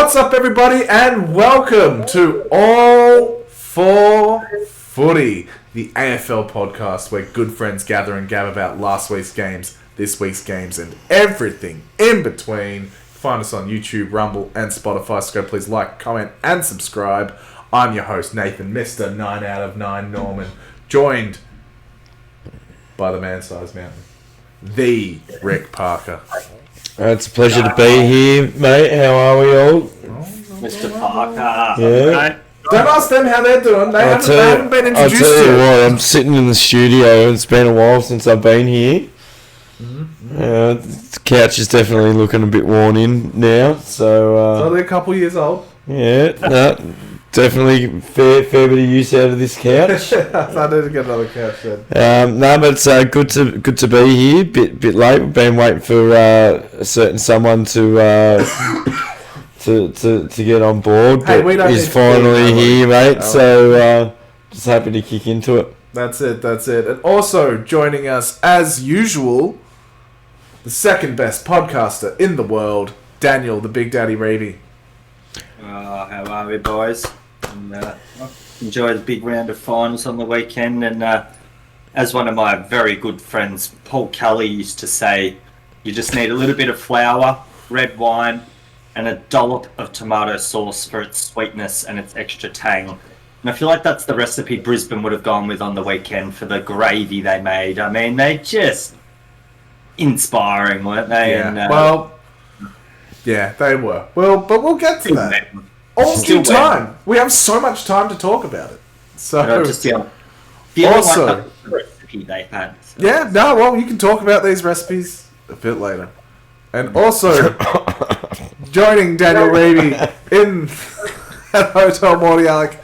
What's up, everybody, and welcome to All for Footy, the AFL podcast where good friends gather and gab about last week's games, this week's games, and everything in between. Find us on YouTube, Rumble, and Spotify. So go please like, comment, and subscribe. I'm your host, Nathan, Mr. 9 out of 9 Norman, joined by the man-sized mountain, the Rick Parker. It's a pleasure to be here, mate. How are we all? Mr. Parker. Yeah. Don't ask them how they're doing. They haven't been introduced I'll tell you yet. what, I'm sitting in the studio. It's been a while since I've been here. The couch is definitely looking a bit worn in now. So they're a couple years old. yeah, no, definitely fair bit of use out of this couch. I need to get another couch then. No, but it's good to be here. Bit late. We've been waiting for a certain someone to get on board. Hey, but we don't he's need to finally be here, mate. So just happy to kick into it. That's it. And also joining us, as usual, the second best podcaster in the world, Daniel, the Big Daddy Reedy. How are we, boys? And, enjoy the big round of finals on the weekend. And as one of my very good friends, Paul Kelly, used to say, you just need a little bit of flour, red wine, and a dollop of tomato sauce for its sweetness and its extra tang. And I feel like that's the recipe Brisbane would have gone with on the weekend for the gravy they made. I mean, they just inspiring, weren't they? Yeah. And, Yeah, they were. Well, but we'll get to that. All due time. We have so much time to talk about it. So also, the recipe they had. So. Yeah, no, well, you can talk about these recipes a bit later. And also, joining Daniel Reedy in at Hotel Mordialec,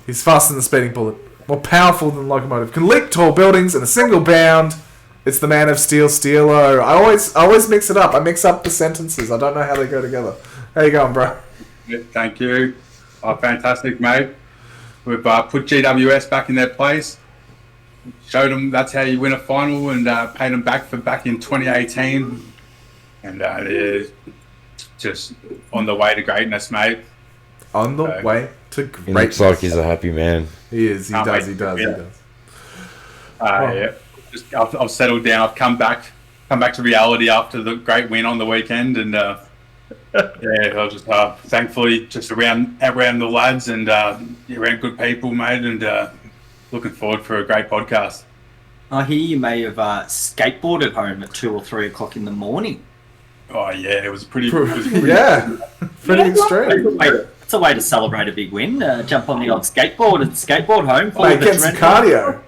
he's faster than a speeding bullet, more powerful than a locomotive, can leap tall buildings in a single bound. It's the man of steel, Steelo. I always mix it up. I mix up the sentences. I don't know how they go together. How you going, bro? Thank you. Fantastic, mate. We've put GWS back in their place. Showed them that's how you win a final, and paid them back in 2018. And they're just on the way to greatness, mate. On the way to greatness. He looks like he's a happy man. He is. He does. Yeah. I've settled down. I've come back to reality after the great win on the weekend, and I was just thankfully just around the lads and around good people, mate, and looking forward for a great podcast. I hear you may have skateboarded home at 2 or 3 o'clock in the morning. Oh yeah, it was pretty yeah, pretty extreme. It's a way to celebrate a big win. Jump on the old skateboard and skateboard home. Mate, get some cardio.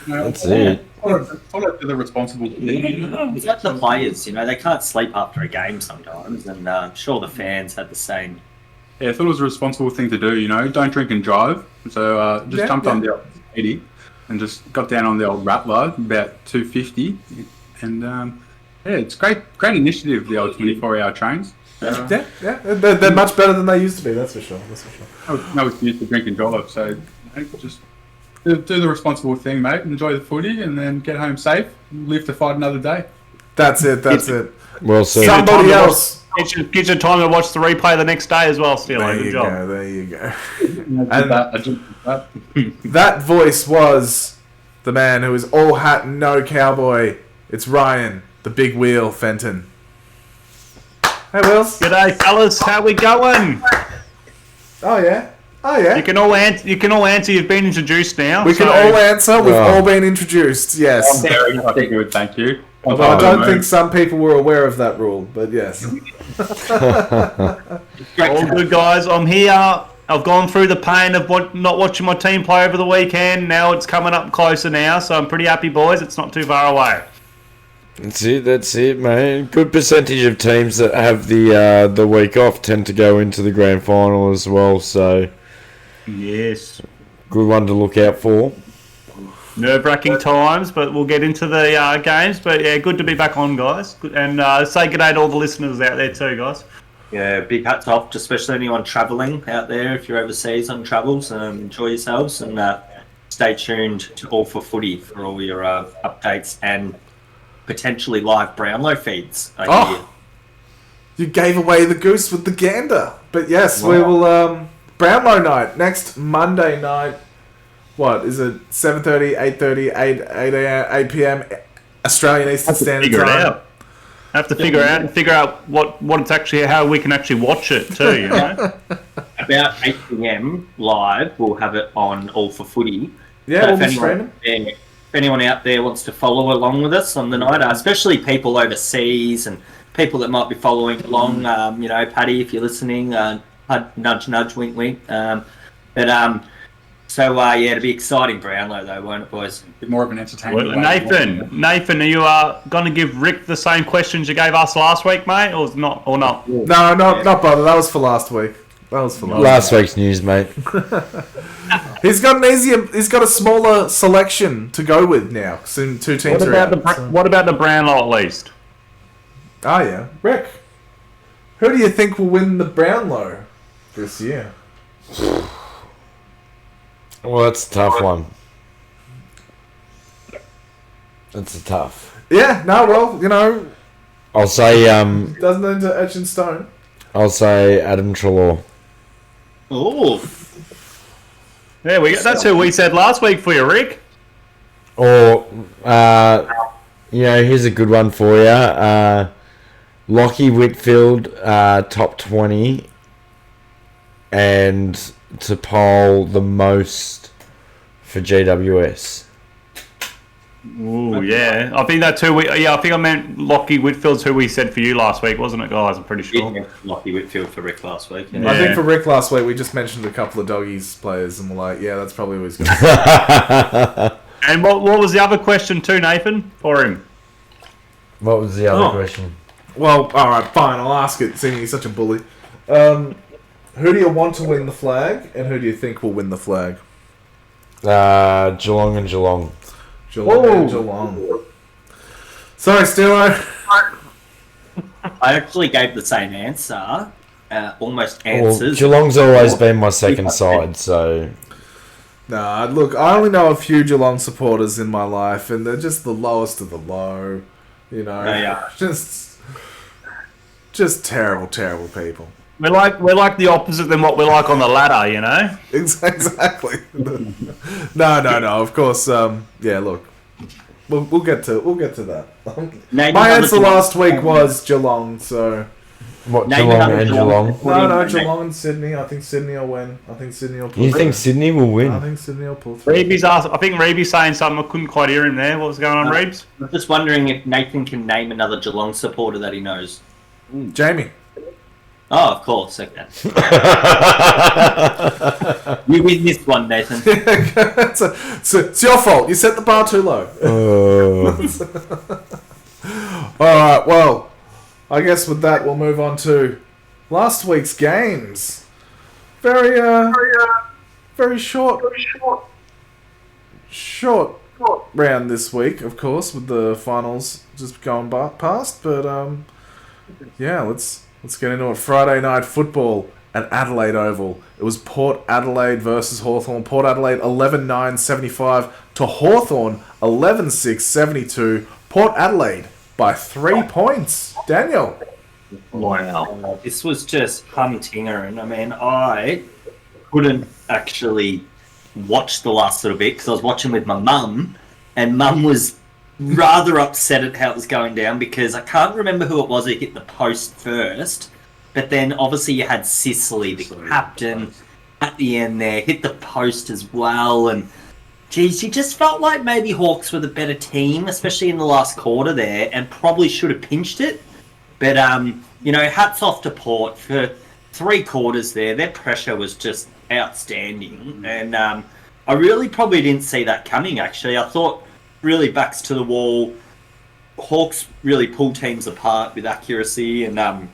That's it. Follow the responsible thing. It's like the players, they can't sleep after a game sometimes, and I'm sure the fans had the same. Yeah, I thought it was a responsible thing to do, don't drink and drive. So jumped on the old 80 and just got down on the old Rattler, about 250. And it's great initiative, the old 24-hour trains. Yeah. They're much better than they used to be, that's for sure. No excuse to drink and drive, so just do the responsible thing, mate. Enjoy the footy and then get home safe. Live to fight another day. That's it. Well said. Somebody else. Gives you time to watch the replay the next day as well, still. There you go. And that. that voice was the man who is all hat and no cowboy. It's Ryan, the big wheel Fenton. Hey, Wills. G'day, fellas. How we going? Oh, yeah. You can all answer. You've been introduced now. We can all answer. We've all been introduced. Yes. Very good, thank you. Although I don't think some people were aware of that rule, but yes. All good, guys. I'm here. I've gone through the pain of not watching my team play over the weekend. Now it's coming up closer now, so I'm pretty happy, boys. It's not too far away. That's it, man. Good percentage of teams that have the week off tend to go into the grand final as well, so yes, good one to look out for. Nerve-wracking times, but we'll get into the games. But yeah, good to be back on, guys. And say good day to all the listeners out there too, guys. Yeah, big hats off, especially anyone travelling out there. If you're overseas on travels, enjoy yourselves and stay tuned to All for Footy for all your updates and potentially live Brownlow feeds. You gave away the goose with the gander. But yes, we will... Brownlow night, next Monday night. What, is it 7:30, 8:30, 8 p.m. Australian Eastern Standard Figure it Time? out. Have to figure out what it's actually, how we can actually watch it too, you know? About 8 p.m. live, we'll have it on All for Footy. Yeah, So we'll be streaming. if anyone out there wants to follow along with us on the night, especially people overseas and people that might be following along, you know, Paddy, if you're listening, nudge, nudge, wink, wink. So it'll be exciting Brownlow though, won't it, boys? Bit more of an entertainment. Well, way. Nathan, are you going to give Rick the same questions you gave us last week, mate, or not? Or not? No, not bother. That was for last week. Last week's news, mate. He's got an easier. He's got a smaller selection to go with now. Soon, two teams What are about out. what about the Brownlow at least? Oh yeah, Rick. Who do you think will win the Brownlow this year? Well, that's a tough one. That's a tough. Yeah. No. Well, you know, I'll say doesn't need to etch in stone. I'll say Adam Treloar. Oh, There we go. That's who we said last week for you, Rick. Or here's a good one for you. Lockie Whitfield, top 20, and to poll the most for GWS. Ooh, yeah. I think that's who we. Yeah, I think I meant Lockie Whitfield's who we said for you last week, wasn't it, guys? I'm pretty sure. yeah, Lockie Whitfield for Rick last week. Yeah. I think Yeah. for Rick last week we just mentioned a couple of doggies players and we're like, yeah, that's probably who he's going to. And what was the other question too, Nathan, for him? What was the other question? Well, all right, fine. I'll ask it. Seeing he's such a bully. Who do you want to win the flag, and who do you think will win the flag? Geelong and Geelong. Geelong and Geelong. Sorry, Stilo. I actually gave the same answer, almost Well, answers. Geelong's always been my second side, so Nah, look, I only know a few Geelong supporters in my life, and they're just the lowest of the low. You know, Yeah. just terrible, terrible people. We're like the opposite than what we're like on the ladder, you know. Exactly. No. Of course. Yeah. Look, we'll get to that. Name My another answer Geelong- last week was Geelong. So what, Name Geelong another and Geelong. Geelong? no, Geelong and Sydney. I think Sydney will win. I think Sydney will pull You through. think Sydney will I win? think Sydney will pull through. Reeby's asked. I think Reeby's saying something. I couldn't quite hear him there. What was going on, Reebs? I'm just wondering if Nathan can name another Geelong supporter that he knows. Jamie. Oh, of course. Okay. You win this one, Nathan. It's your fault. You set the bar too low. All right. Well, I guess with that we'll move on to last week's games. Very short round this week, of course, with the finals just going past. But yeah, let's get into it. Friday night football at Adelaide Oval. It was Port Adelaide versus Hawthorn. Port Adelaide 11-9-75 to Hawthorn 11-6-72. Port Adelaide by 3 points. Daniel. Wow. This was just humtinger, and I mean, I couldn't actually watch the last little bit because I was watching with my mum, and mum was rather upset at how it was going down because I can't remember who it was who hit the post first, but then obviously you had Sicily, the captain, at the end there, hit the post as well, and geez, you just felt like maybe Hawks were the better team, especially in the last quarter there, and probably should have pinched it. But, hats off to Port for 3 quarters there. Their pressure was just outstanding. And I really probably didn't see that coming, actually. I thought really backs to the wall. Hawks really pull teams apart with accuracy. And,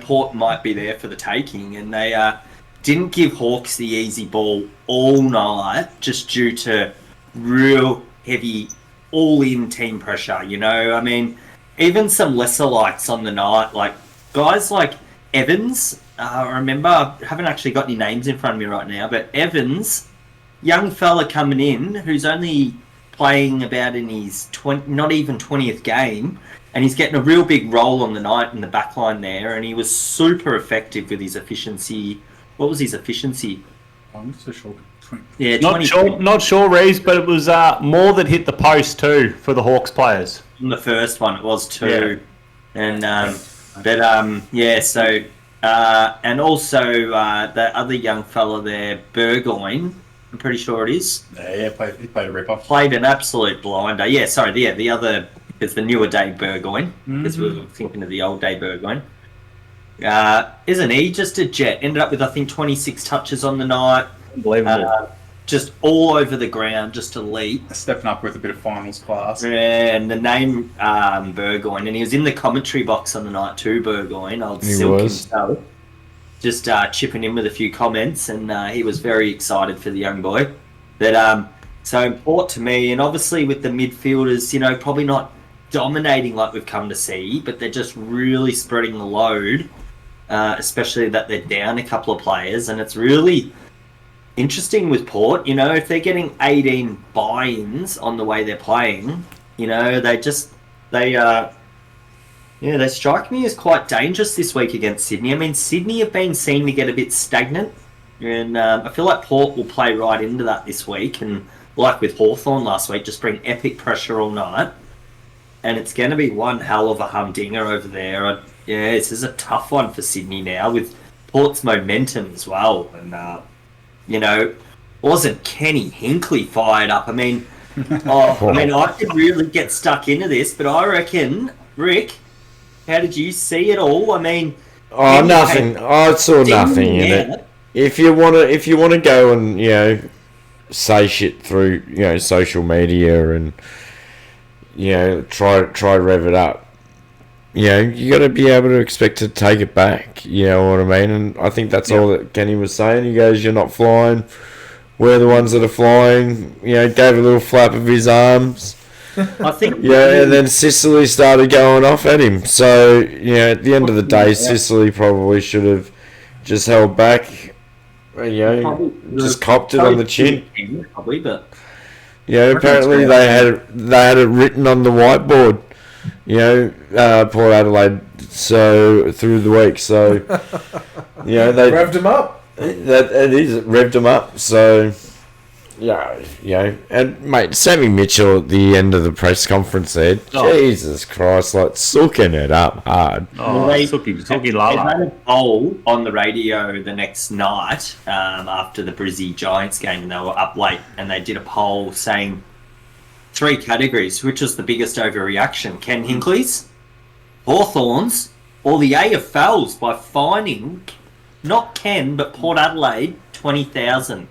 Port might be there for the taking. And they didn't give Hawks the easy ball all night just due to real heavy all-in team pressure, I mean, even some lesser lights on the night, like guys like Evans. I remember, I haven't actually got any names in front of me right now, but Evans, young fella coming in, who's only playing about in his not even 20th game, and he's getting a real big role on the night in the back line there, and he was super effective with his efficiency. What was his efficiency? I'm not so sure. Yeah, Not sure, Reeves, but it was more that hit the post too for the Hawks players. In the first one, it was 2, and So and also the other young fella there, Burgoyne, I'm pretty sure it is. Yeah, he played a ripper. Played an absolute blinder. Yeah, sorry, the other is the newer day Burgoyne, because we were thinking of the old day Burgoyne. Isn't he just a jet? Ended up with, I think, 26 touches on the night. Unbelievable. Just all over the ground, just elite. Stepping up with a bit of finals class. And the name Burgoyne, and he was in the commentary box on the night too, Burgoyne, old Silk himself. Just chipping in with a few comments, and he was very excited for the young boy. But so important to me, and obviously with the midfielders, probably not dominating like we've come to see, but they're just really spreading the load, especially that they're down a couple of players, and it's really interesting with Port. If they're getting 18 buy-ins on the way they're playing, they strike me as quite dangerous this week against Sydney. I mean, Sydney have been seen to get a bit stagnant, and I feel like Port will play right into that this week, and like with Hawthorn last week, just bring epic pressure all night, and it's going to be one hell of a humdinger over there. This is a tough one for Sydney now, with Port's momentum as well, and wasn't Kenny Hinkley fired up? I mean, I could really get stuck into this, but I reckon, Rick, how did you see it all? I mean, nothing. I saw nothing in it. If you want to go and say shit through social media and try rev it up, you got to be able to expect to take it back. You know what I mean? And I think that's all that Kenny was saying. He goes, "You're not flying. We're the ones that are flying." Gave a little flap of his arms. I think. And then Sicily started going off at him. So at the end of the day, Sicily probably should have just held back. Just copped it on the chin. Probably, but apparently they had it written on the whiteboard. Port Adelaide. So through the week, so they Revved him up. That it is revved him up. So and mate, Sammy Mitchell at the end of the press conference said, "Jesus Christ, like sucking it up hard." Suki Lala. They had a poll on the radio the next night after the Brizzy Giants game, and they were up late, and they did a poll saying 3 categories: which was the biggest overreaction, Ken Hinkley's, Hawthorn's, or the AFL's, by fining not Ken but Port Adelaide 20,000.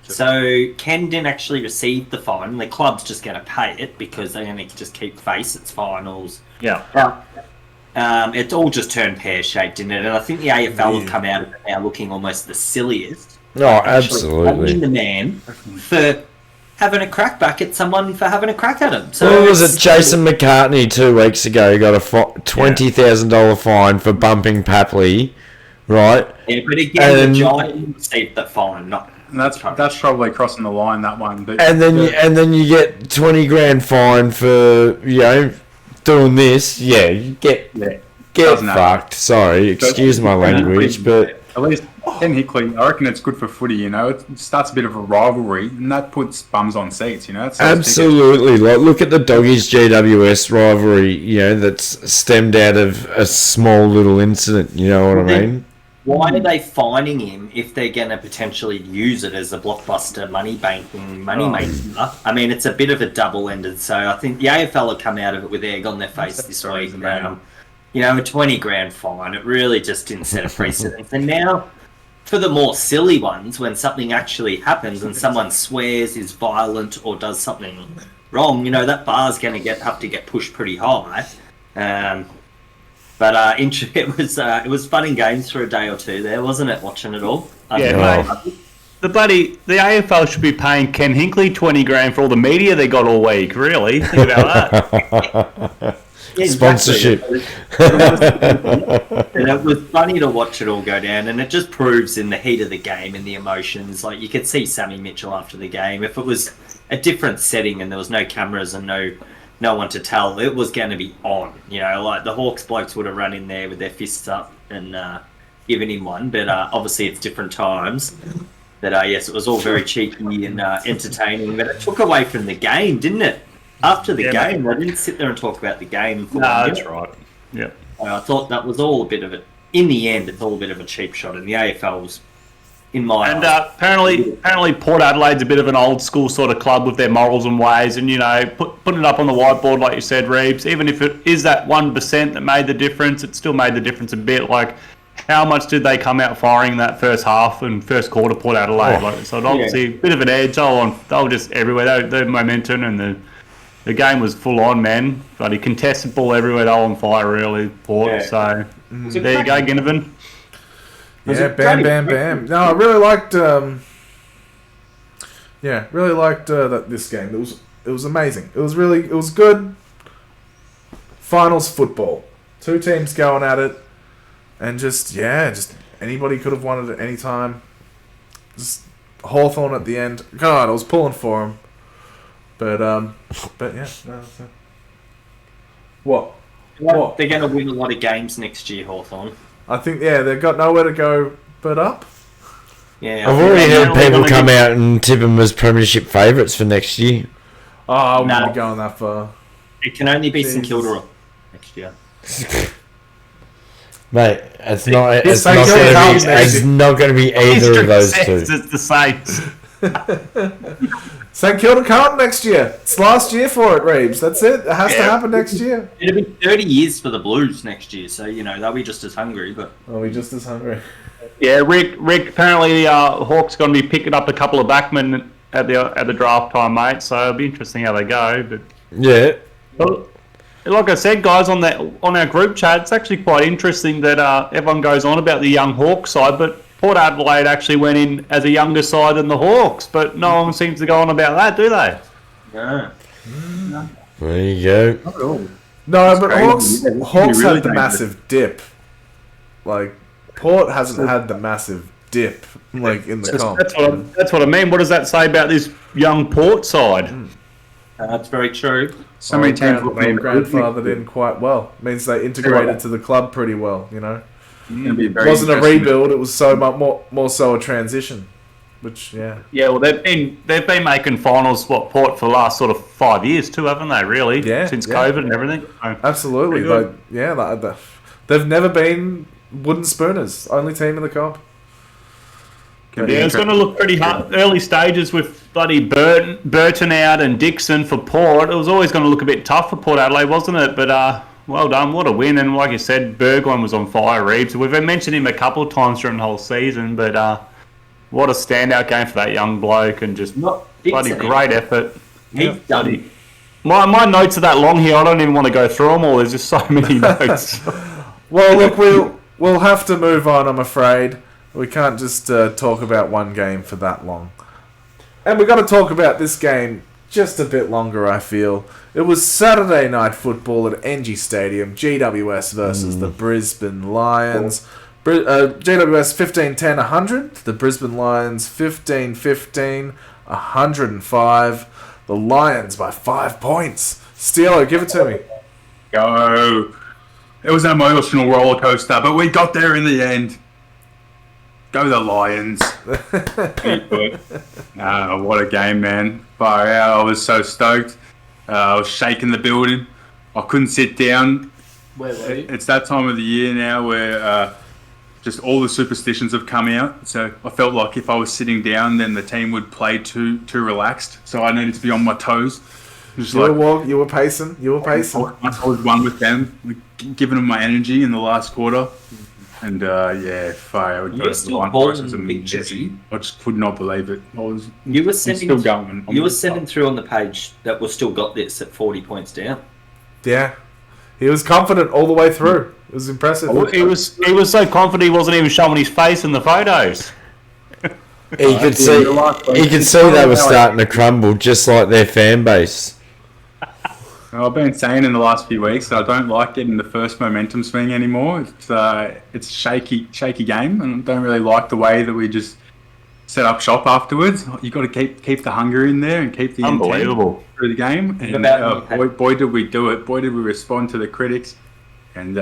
So Ken didn't actually receive the fine. The club's just going to pay it because they're going to just keep face its finals. Yeah. It's all just turned pear-shaped, didn't it? And I think the AFL have come out of it now looking almost the silliest. Oh, absolutely. The man for having a crack back at someone for having a crack at him. So well, was it Jason McCartney 2 weeks ago got a $20,000 fine for bumping Papley, right? Yeah, but again, the Giants received the fine, not. And that's probably crossing the line, that one. But and then you get $20,000 fine for doing this. Yeah, you get fucked. Sorry, excuse my language, but at least Ken Hinkley, I reckon it's good for footy. It starts a bit of a rivalry, and that puts bums on seats. Absolutely. Like, look at the Doggies GWS rivalry. That's stemmed out of a small little incident. You know what I mean? Why are they fining him if they're going to potentially use it as a blockbuster moneymaker? I mean, it's a bit of a double-ended. So I think the AFL will come out of it with egg on their face this week. A $20,000 fine. It really just didn't set a precedent. And now, for the more silly ones, when something actually happens and someone swears, is violent, or does something wrong, that bar's going to have to get pushed pretty high. But it was fun and games for a day or two there, wasn't it? Watching it all. Mate. The AFL should be paying Ken Hinkley $20,000 for all the media they got all week. Really, think about that. Sponsorship. And it was funny to watch it all go down, and it just proves in the heat of the game and the emotions. Like, you could see Sammy Mitchell after the game. If it was a different setting and there was no cameras and no no one to tell. It was going to be on. You know, like the Hawks blokes would have run in there with their fists up and given him one. But obviously, it's different times. But yes, it was all very cheeky and entertaining. But it took away from the game, didn't it? After the game, they didn't sit there and talk about the game. No, that's right. Yeah. I thought that was all a bit of it. In the end, it's all a bit of a cheap shot, and the AFL was, in my And eyes, apparently Port Adelaide's a bit of an old school sort of club with their morals and ways, and putting it up on the whiteboard like you said, Reeves. Even if it is that 1% that made the difference, it still made the difference a bit. Like, how much did they come out firing that first half and first quarter, Port Adelaide? So obviously a bit of an edge. They were just everywhere. Their momentum and the game was full on, man. But he contested ball everywhere. They were on fire, really, Port. Yeah. So there you go, Ginnivan. Yeah, bam. No, I really liked. This game. It was amazing. It was good. Finals football. Two teams going at it, and just anybody could have won it at any time. Just Hawthorn at the end. God, I was pulling for him. But yeah. No. What? they're going to win a lot of games next year, Hawthorn. I think, they've got nowhere to go but up. Yeah, I've already heard people come out and tip them as premiership favourites for next year. Oh, I wouldn't No. be going that far. It can only be St Jesus. Kilda next year. Mate, it's not St Kilda going to be either of those two. It's the Saints. St Kilda Carlton next year. It's last year for it, Reeves. That's it. It has to happen next year. It'll be 30 years for the Blues next year, so, they'll be just as hungry, but... Are we just as hungry? Yeah, Rick. Apparently, Hawks going to be picking up a couple of backmen at the draft time, mate. So it'll be interesting how they go. But Yeah. well, like I said, guys, on our group chat, it's actually quite interesting that everyone goes on about the young Hawks side, but Port Adelaide actually went in as a younger side than the Hawks, but no one seems to go on about that, do they? Yeah. There you go. Not at all. No, but crazy. Hawks Really had the dangerous. massive dip. Like, Port hasn't had the massive dip, like, in the comp. That's what I mean. What does that say about this young Port side? That's very true. So many teams will be grandfathered in quite well. Means they integrated to the club pretty well, It It wasn't a rebuild, it was so much more so a transition. Which, yeah. Yeah, well, they've been making finals, Port for the last sort of 5 years too, haven't they? Really, since COVID and everything. So, Absolutely. pretty good. They've never been wooden spooners. Only team in the comp. Yeah, it's going to look pretty hard. Early stages with bloody Burton out and Dixon for Port. It was always going to look a bit tough for Port Adelaide, wasn't it? But well done, what a win! And like you said, Burgoyne was on fire, Reeves. We've mentioned him a couple of times during the whole season, but what a standout game for that young bloke, and just Not bloody Dixon, great effort. He's done. My notes are that long here. I don't even want to go through them all. There's just so many notes. Well, look, we'll have to move on, I'm afraid. We can't just talk about one game for that long. And we've got to talk about this game just a bit longer, I feel. It was Saturday night football at NG Stadium, GWS versus the Brisbane Lions. GWS 15-10-100, the Brisbane Lions 15-15, 105. The Lions by 5 points. Steelo, give it to me. Go. It was an emotional roller coaster, but we got there in the end. Go the Lions. What a game, man. Far out. I was so stoked. I was shaking the building. I couldn't sit down. It's that time of the year now where just all the superstitions have come out. So I felt like if I was sitting down, then the team would play too relaxed. So I needed to be on my toes. Just You were pacing. I was one with them, giving them my energy in the last quarter. And fire! I would go to the line. It was amazing. I just could not believe it. You were sending still going. You were sending through on the page that we've still got this at 40 points down. Yeah. He was confident all the way through. It was impressive. He was so confident he wasn't even showing his face in the photos. He could see they were starting to crumble, just like their fan base. I've been saying in the last few weeks that I don't like getting the first momentum swing anymore. It's a shaky game, and I don't really like the way that we just set up shop afterwards. You got to keep the hunger in there and keep the intent Unbelievable. through the game. And boy, did we do it! Boy, did we respond to the critics. And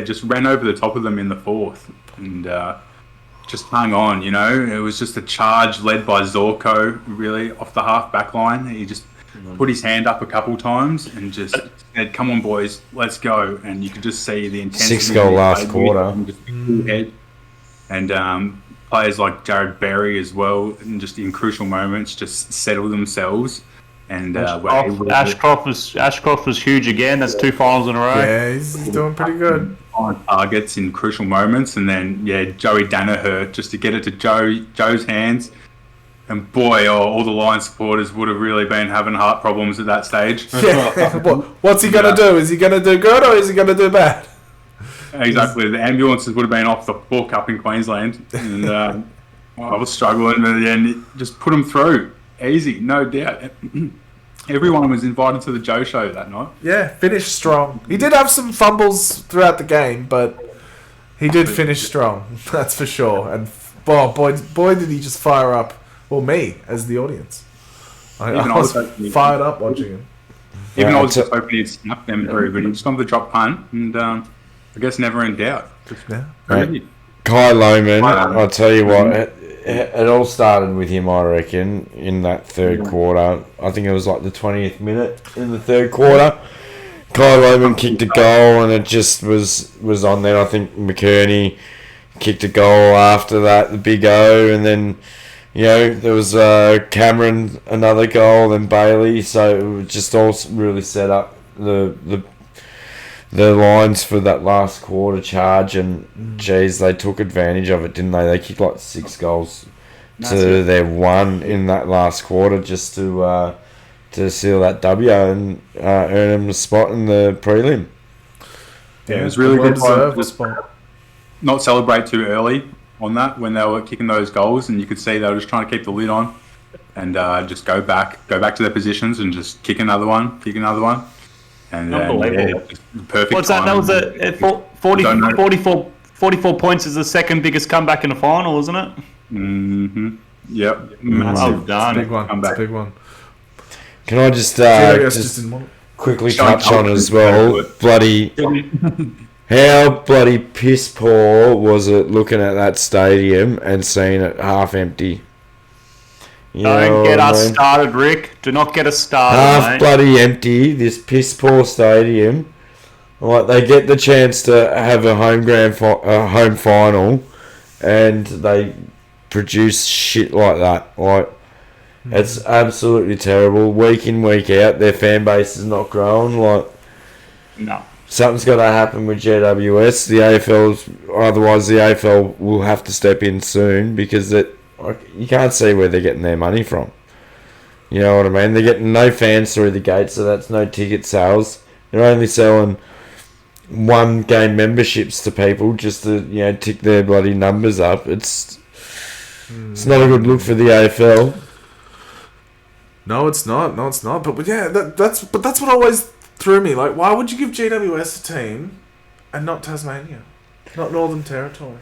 just ran over the top of them in the fourth, and just hung on. You know, it was just a charge led by Zorko, really off the half back line. He just put his hand up a couple times and just said, "Come on, boys, let's go." And you could just see the intensity. 6-goal last quarter. And just cool head. And players like Jared Berry as well, and just in crucial moments, just settle themselves. And Ashcroft was huge again. That's 2 finals in a row. Yeah, he's doing pretty good. On targets in crucial moments, and then Joey Danaher just to get it to Joe's hands. And boy, all the Lions supporters would have really been having heart problems at that stage. Yeah. What's he gonna do? Is he gonna do good or is he gonna do bad? Exactly. The ambulances would have been off the book up in Queensland, and I was struggling, but then just put them through easy, no doubt. Everyone was invited to the Joe show that night. Yeah, finished strong. He did have some fumbles throughout the game, but he did finish strong. That's for sure. And boy, did he just fire up. Well, me as the audience. I was fired up watching him. Even I was just hoping he'd snap them through, but he just gone for the drop punt, and I guess never in doubt. Kai Lohman, I'll tell you what, it all started with him, I reckon, in that third quarter. I think it was like the 20th minute in the third quarter. Kai Lohman kicked a goal, and it just was on there. I think McKerney kicked a goal after that, the big O, and then, you know, there was Cameron, another goal, then Bailey. So it was just all really set up the lines for that last quarter charge, and geez, they took advantage of it, didn't they? They kicked like 6 goals to their 1 in that last quarter just to seal that W and earn them a spot in the prelim. Yeah, it was really good deserved spot. Not celebrate too early on that when they were kicking those goals, and you could see they were just trying to keep the lid on and just go back to their positions and just kick another one. And unbelievable. Perfect. What's that? That was a 44 points is the second biggest comeback in the final, isn't it? Mm-hmm. Yep. Massive. Done. Big one. It's a big one. Can I just quickly touch on as well? How bloody piss poor was it looking at that stadium and seeing it half empty? Don't get us started, Rick. Do not get us started, half bloody empty, this piss poor stadium. Like, they get the chance to have a home final, and they produce shit like that. Like, it's absolutely terrible. Week in, week out, their fan base is not growing. Like, no. Something's got to happen with GWS. Otherwise the AFL will have to step in soon, because you can't see where they're getting their money from. You know what I mean? They're getting no fans through the gate, so that's no ticket sales. They're only selling 1 game memberships to people just to, you know, tick their bloody numbers up. It's not a good look for the AFL. No, it's not. But yeah, that's what always threw me. Like, why would you give GWS a team and not Tasmania, not Northern Territory?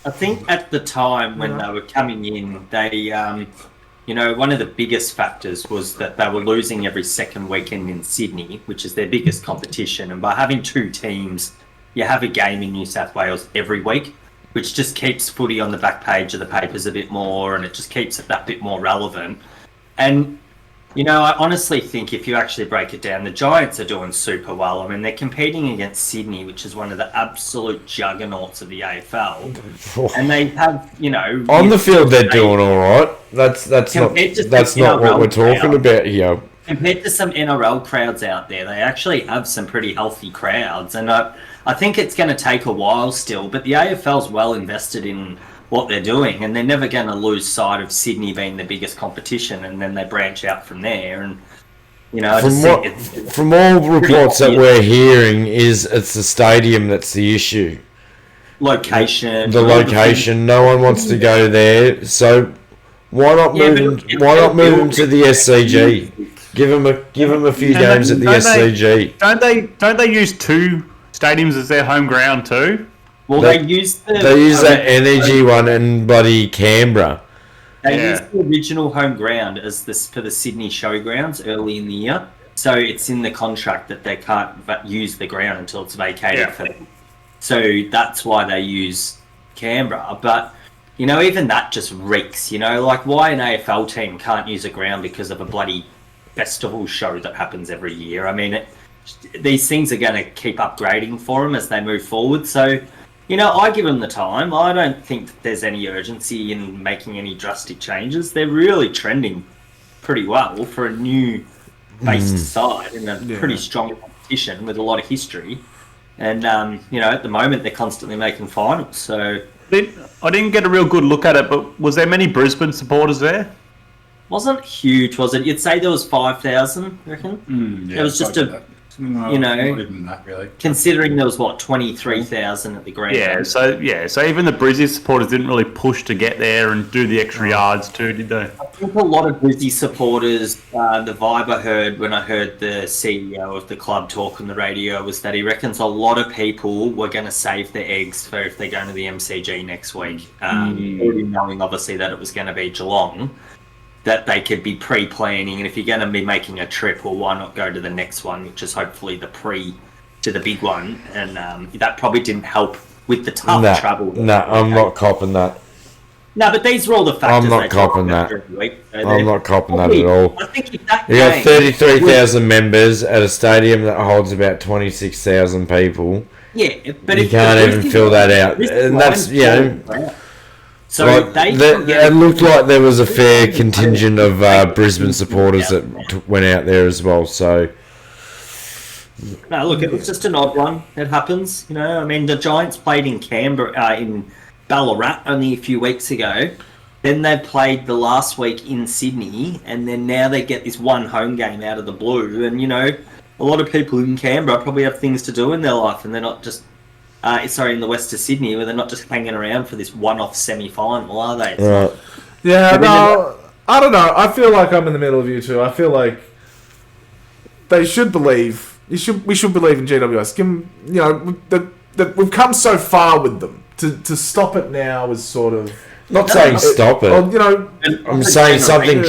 I think at the time when they were coming in, they, one of the biggest factors was that they were losing every second weekend in Sydney, which is their biggest competition. And by having 2 teams, you have a game in New South Wales every week, which just keeps footy on the back page of the papers a bit more, and it just keeps it that bit more relevant. And, I honestly think if you actually break it down, the Giants are doing super well. I mean, they're competing against Sydney, which is one of the absolute juggernauts of the AFL. And they have, on the field they're doing all right. That's not what we're talking about here. Compared to some NRL crowds out there, they actually have some pretty healthy crowds. And I think it's going to take a while still, but the AFL's well invested in what they're doing, and they're never going to lose sight of Sydney being the biggest competition, and then they branch out from there. And from all reports that we're hearing, is it's the stadium that's the issue. Location. The location. No one wants to go there, so why not move them? Why not move them to the SCG? Give them a few games at the SCG. Don't they use 2 stadiums as their home ground too? Well, they use that energy one in bloody Canberra. They used the original home ground as this for the Sydney Showgrounds early in the year. So it's in the contract that they can't use the ground until it's vacated for them. So that's why they use Canberra. But, you know, even that just reeks, you know, like why an AFL team can't use a ground because of a bloody festival show that happens every year. I mean, these things are going to keep upgrading for them as they move forward. So, you know, I give them the time. I don't think that there's any urgency in making any drastic changes. They're really trending pretty well for a new based side in a pretty strong competition with a lot of history. And, you know, at the moment they're constantly making finals. So I didn't get a real good look at it, but was there many Brisbane supporters there? Wasn't huge, was it? You'd say there was 5,000, I reckon? It was just you know, not even that really. Considering there was, 23,000 at the ground. So even the Brizzy supporters didn't really push to get there and do the extra yards too, did they? I think a lot of Brizzy supporters, the vibe I heard when I heard the CEO of the club talk on the radio was that he reckons a lot of people were going to save their eggs for if they're going to the MCG next week, already knowing obviously that it was going to be Geelong, that they could be pre-planning, and if you're going to be making a trip, well, why not go to the next one, which is hopefully the to the big one, and that probably didn't help with the tough travel. I'm not copping that. No, but these are all the factors. I'm not copping that. I'm not copping that at all. I think if that you got 33,000 members at a stadium that holds about 26,000 people. Yeah, but you can't even fill that out, and that's So it looked like there was a fair contingent of Brisbane supporters that went out there as well. So, no, look, it was just an odd one. It happens, you know. I mean, the Giants played in Canberra, in Ballarat, only a few weeks ago. Then they played the last week in Sydney, and then now they get this one home game out of the blue. And you know, a lot of people in Canberra probably have things to do in their life, and they're not just. In the west of Sydney, where they're not just hanging around for this one-off semi-final, are they? Yeah, no, I don't know. I feel like I'm in the middle of you two. I feel like they should believe. We should believe in GWS. Give them, you know, that we've come so far with them. To stop it now is sort of not saying stop it. Well, you know, I'm saying something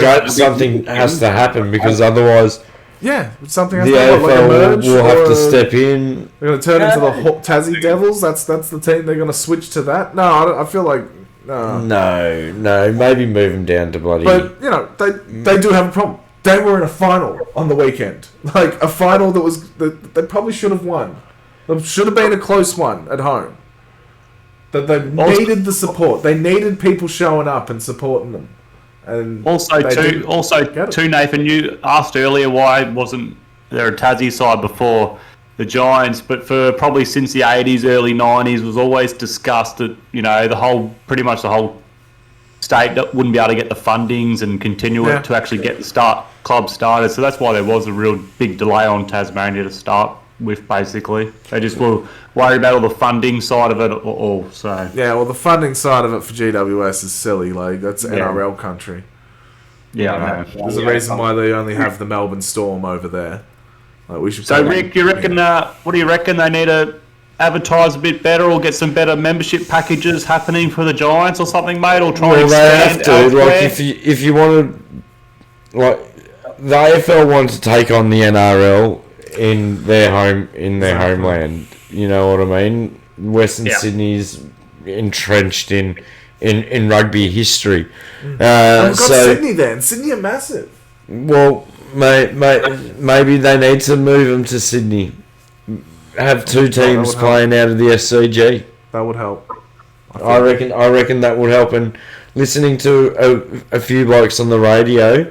has to happen because otherwise. Yeah, something has the to happen. AFL like a merge will have to step in. They're going to turn into the Tassie Devils. That's the team. They're going to switch to that. No, I feel like no. Maybe move them down to bloody. But you know, they do have a problem. They were in a final on the weekend, like a final that they probably should have won. It should have been a close one at home. That they needed the support. They needed people showing up and supporting them. And also, Nathan, you asked earlier why wasn't there a Tassie side before the Giants, but for probably since the 80s, early 90s, was always discussed that, you know, pretty much the whole state that wouldn't be able to get the fundings and continue it to actually get the club started. So that's why there was a real big delay on Tasmania to start with, basically. They just were worried about all the funding side of it all. So yeah, well, the funding side of it for GWS is silly. Like, that's NRL country. Yeah, there's a reason why they only have the Melbourne Storm over there. Like, we should. So, Rick, you reckon? What do you reckon? They need to advertise a bit better, or get some better membership packages happening for the Giants, or something, mate, or try and expand they have to. Like, if you want to, like, the AFL wants to take on the NRL in their homeland. You know what I mean? Western Sydney's entrenched in rugby history. We've got Sydney then. Sydney are massive. Well, maybe they need to move them to Sydney. Have two teams playing out of the SCG. That would help. I reckon that would help. And listening to a few blokes on the radio,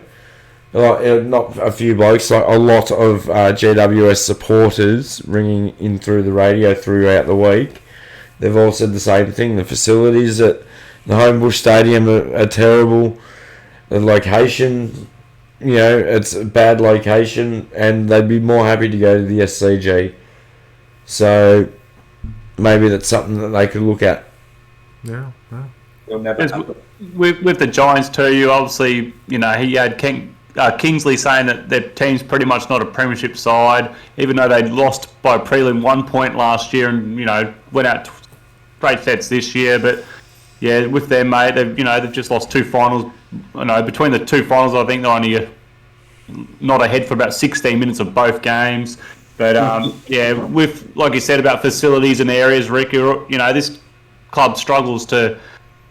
not a few blokes, like a lot of GWS supporters ringing in through the radio throughout the week, they've all said the same thing. The facilities at the Homebush Stadium are terrible. The location, you know, it's a bad location, and they'd be more happy to go to the SCG. So maybe that's something that they could look at. Yeah. With the Giants too, you obviously, you know, he had Kingsley saying that their team's pretty much not a premiership side, even though they lost by prelim 1 point last year and, you know, went out straight sets this year. But yeah, with them, mate, they've just lost 2 finals. Between the 2 finals, I think they're only not ahead for about 16 minutes of both games. But yeah, with like you said about facilities and areas, Rick, this club struggles to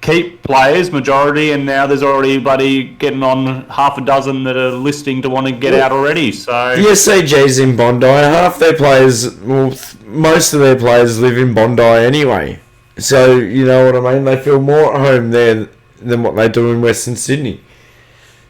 keep players majority, and now there's already bloody getting on half a dozen that are listing to want to get out already. So the SCG's in Bondi. Half their players, most of their players live in Bondi anyway. So you know what I mean. They feel more at home there than what they do in Western Sydney.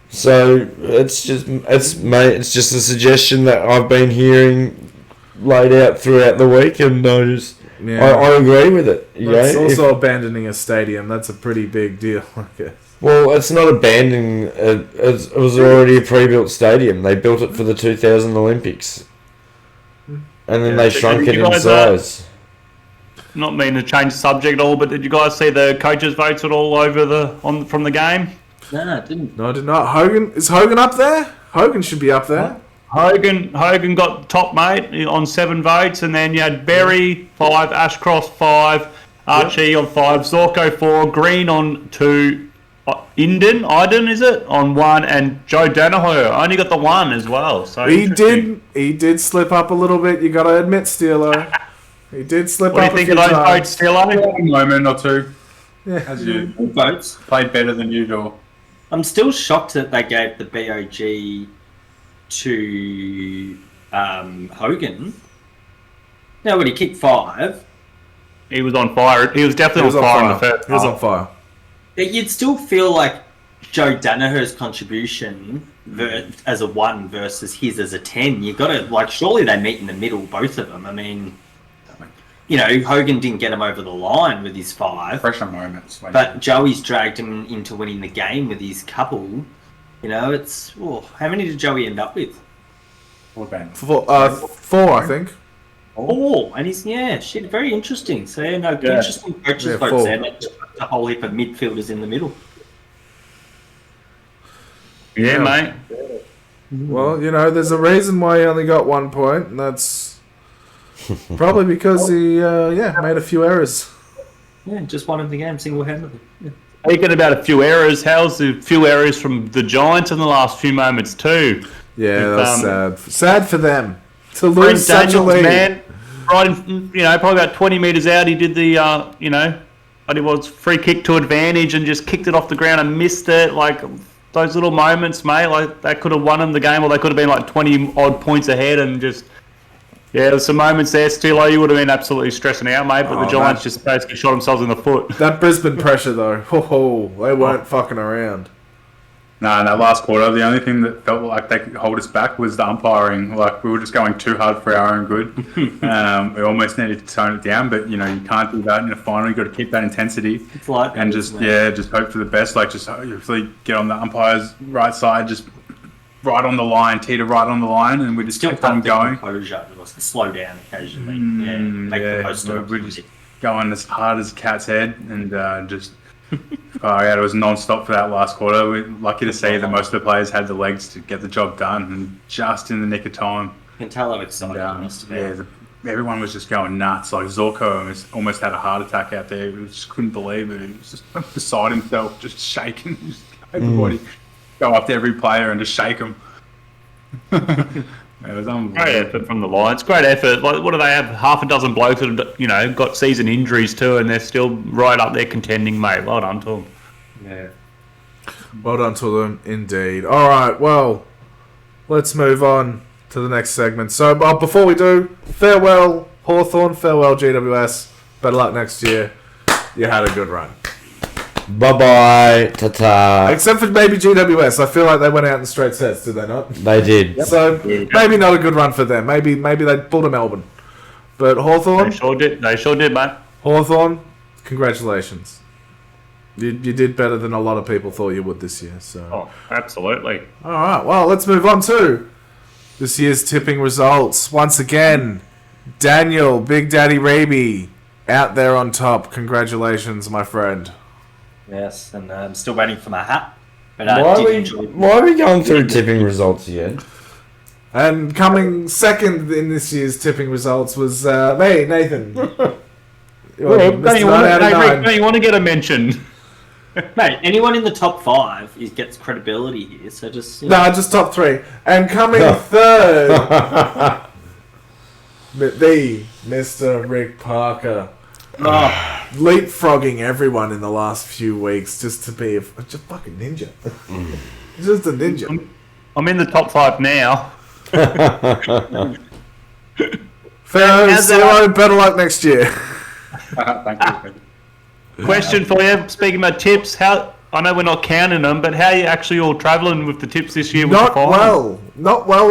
So it's just a suggestion that I've been hearing laid out throughout the week, and I agree with it. It's also abandoning a stadium. That's a pretty big deal, I guess. Well, it's not abandoning. It was already a pre-built stadium. They built it for the 2000 Olympics, and then they shrunk it in size. Not mean to change the subject at all, but did you guys see the coaches' votes at all over from the game? No, I didn't. No, I did not. Is Hogan up there? Hogan should be up there. Hogan got top, mate, on 7 votes, and then you had Berry 5, Ashcroft 5, Archie on 5, Zorko 4, Green on 2, Iden is it on 1, and Joe Danaher only got the 1 as well. So he did slip up a little bit. You got to admit, Steelo. He did slip up. What do you think of those votes, Steelo? A moment or two. Yeah. As you Votes. played better than usual. I'm still shocked that they gave the BOG to Hogan. Now, when he kicked 5, he was on fire. He was definitely on fire in the first. He was on fire. You'd still feel like Joe Danaher's contribution as a 1 versus his as a 10. You got to surely they meet in the middle, both of them. I mean, Hogan didn't get him over the line with his 5. Pressure moments. But Joey's dragged him into winning the game with his couple. How many did Joey end up with? 4, I think. And he's very interesting. So interesting coaches folks there. Not just a whole heap of midfielders in the middle. Yeah, mate. Well, there's a reason why he only got 1 point, and that's probably because he made a few errors. Yeah, just won the game single-handedly. Yeah. Speaking about a few errors, how's the few errors from the Giants in the last few moments too? Yeah, that's sad. Sad for them to lose such a lead. Man, right in, probably about 20 metres out, he did the, but it was free kick to advantage and just kicked it off the ground and missed it. Like those little moments, mate, like that could have won him the game, or they could have been like 20 odd points ahead and just. Yeah, there's some moments there, Steelo, you would have been absolutely stressing out, mate, but the Giants just basically shot themselves in the foot. That Brisbane pressure, though, they weren't fucking around. No, in that last quarter, the only thing that felt like they could hold us back was the umpiring. Like, we were just going too hard for our own good. We almost needed to tone it down, but, you can't do that in a final. You've got to keep that intensity. It's like and just hope for the best. Like, just hopefully get on the umpire's right side, just right on the line, teeter right on the line, and we just kept on going. Composure, slow down occasionally. Make the most of it. We're just going as hard as a cat's head, and just it was non-stop for that last quarter. We're lucky to see that most of the players had the legs to get the job done, and just in the nick of time. You can tell how excited everyone was just going nuts. Like Zorko almost had a heart attack out there. He just couldn't believe it. He was just beside himself, just shaking. Everybody go up to every player and just shake them. It was unbelievable. Great effort from the Lions. Great effort. Like, what do they have? Half a dozen blokes that have, got season injuries too, and they're still right up there contending, mate. Well done to them. Yeah. Well done to them, indeed. All right, well, let's move on to the next segment. So, before we do, farewell Hawthorn, farewell GWS. Better luck next year. You had a good run. Bye-bye, ta-ta. Except for maybe GWS. I feel like they went out in straight sets, did they not? They did. So, maybe not a good run for them. Maybe they pulled a Melbourne. But Hawthorn? They sure did, mate. Hawthorn, congratulations. You did better than a lot of people thought you would this year. So. Oh, absolutely. All right, well, let's move on to this year's tipping results. Once again, Daniel, Big Daddy Raby, out there on top. Congratulations, my friend. Yes, and I'm still waiting for my hat. But why are we going through tipping results yet? And coming second in this year's tipping results was me, Nathan. Rick, don't you want to get a mention? Mate, anyone in the top 5 gets credibility here, so just... No, just top 3. And coming third, the Mr. Rick Parker. Leapfrogging everyone in the last few weeks just to be just fucking ninja. Just a ninja. I'm in the top 5 now. Fair, so better luck next year. Thank you. Question for you, speaking about tips, I know we're not counting them, but how are you actually all travelling with the tips this year? Not well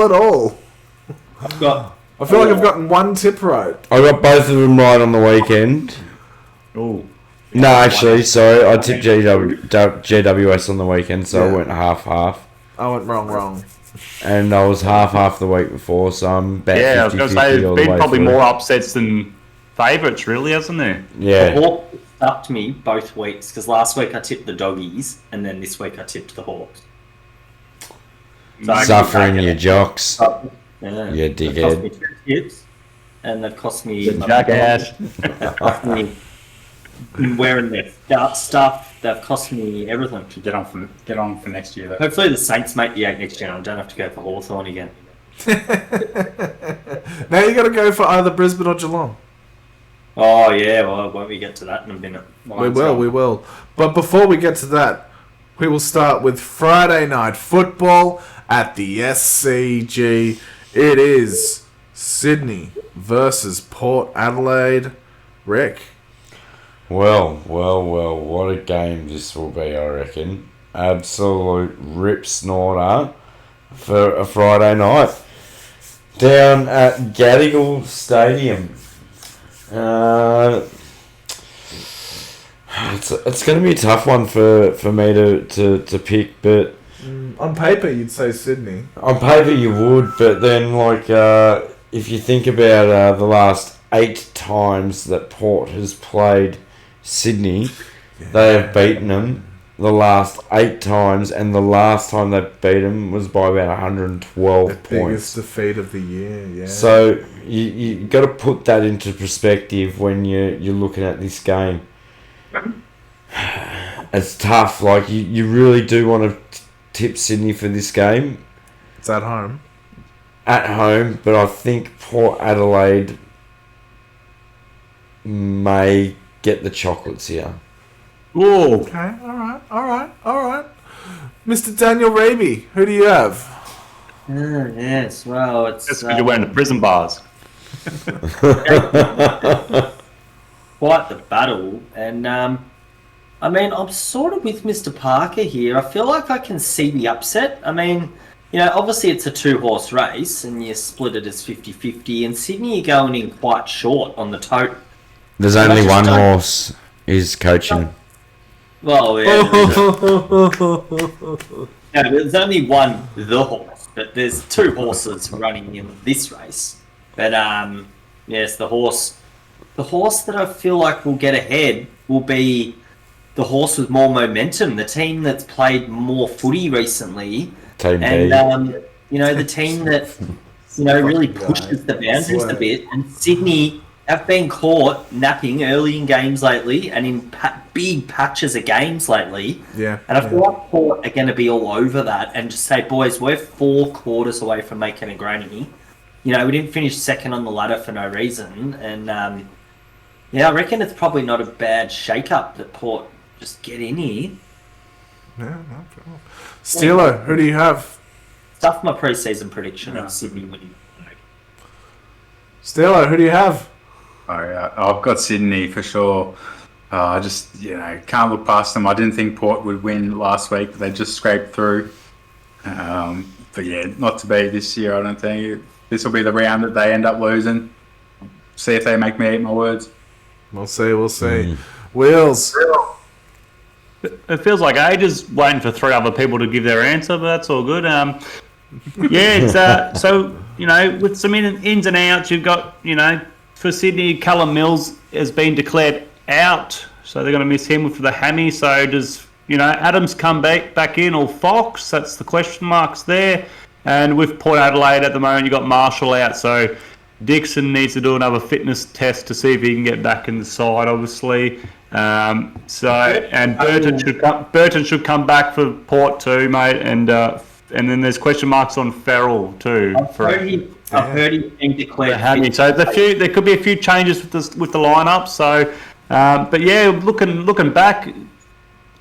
at all. I feel like I've gotten one tip right. I got both of them right on the weekend. Oh. No, actually, sorry, I tipped GWS on the weekend, so I went half-half. I went wrong. And I was half the week before, so I'm about 50-50 I was going to say, there's been probably through. more upsets than favourites, really, hasn't there? Yeah. The Hawks stuffed me both weeks, because last week I tipped the Doggies, and then this week I tipped the Hawks. So Suffering your jocks. Yeah. You dickhead. They've cost me 2 tips, and they've cost me... Jackass. They've cost me wearing their stuff. They've cost me everything. Get on for next year, though. Hopefully the Saints make the 8 next year, and I don't have to go for Hawthorn again. Now you got to go for either Brisbane or Geelong. Oh, yeah, well, won't we get to that in a minute? We will. But before we get to that, we will start with Friday night football at the SCG. It is Sydney versus Port Adelaide. Rick. Well, what a game this will be, I reckon. Absolute rip snorter for a Friday night. Down at Gadigal Stadium. It's going to be a tough one for me to pick, but... On paper, you'd say Sydney. On paper you would, but then if you think about the last 8 times that Port has played Sydney, they have beaten them the last 8 times, and the last time they beat them was by about 112 the points. Biggest defeat of the year, yeah. So you got to put that into perspective when you're looking at this game. It's tough. Like you really do want to tip Sydney for this game. It's at home. At home, but I think Port Adelaide may get the chocolates here. Ooh. Okay, all right. Mr. Daniel Raby, who do you have? Yes, well, it's... That's because you're wearing the prison bars. quite the battle, and I mean, I'm sort of with Mr. Parker here. I feel like I can see the upset. I mean, you know, obviously it's a 2-horse race, and you split it as 50-50, and Sydney are going in quite short on the tote. There's only one horse is coaching. Well, yeah. There's only one the horse, but there's 2 horses running in this race. But yes, the horse that I feel like will get ahead will be the horse with more momentum, the team that's played more footy recently, and you know, the team that really pushes the boundaries a bit. And Sydney have been caught napping early in games lately, and in big patches of games lately. Yeah. And I feel like Port are going to be all over that and just say, boys, we're 4 quarters away from making a granny. You know, we didn't finish second on the ladder for no reason, and I reckon it's probably not a bad shake-up that Port just get in here. Yeah, no problem. Steelo, who do you have? Stuff my pre-season prediction of Sydney winning. Steelo, who do you have? Oh, yeah. I've got Sydney for sure. I just, can't look past them. I didn't think Port would win last week, but they just scraped through. But yeah, not to be this year, I don't think. This will be the round that they end up losing. See if they make me eat my words. We'll see. Wheels. It feels like ages waiting for 3 other people to give their answer, but that's all good. It's so with some ins and outs, you've got for Sydney, Callum Mills has been declared out, so they're going to miss him for the hammy. So does Adams come back in, or Fox? That's the question marks there. And with Port Adelaide at the moment, you've got Marshall out, so Dixon needs to do another fitness test to see if he can get back in the side, obviously. And Burton should come back for Port too, mate. And then there's question marks on Ferrell too. I've heard he's been declared. So there could be a few changes with the lineup. So, but yeah, looking back,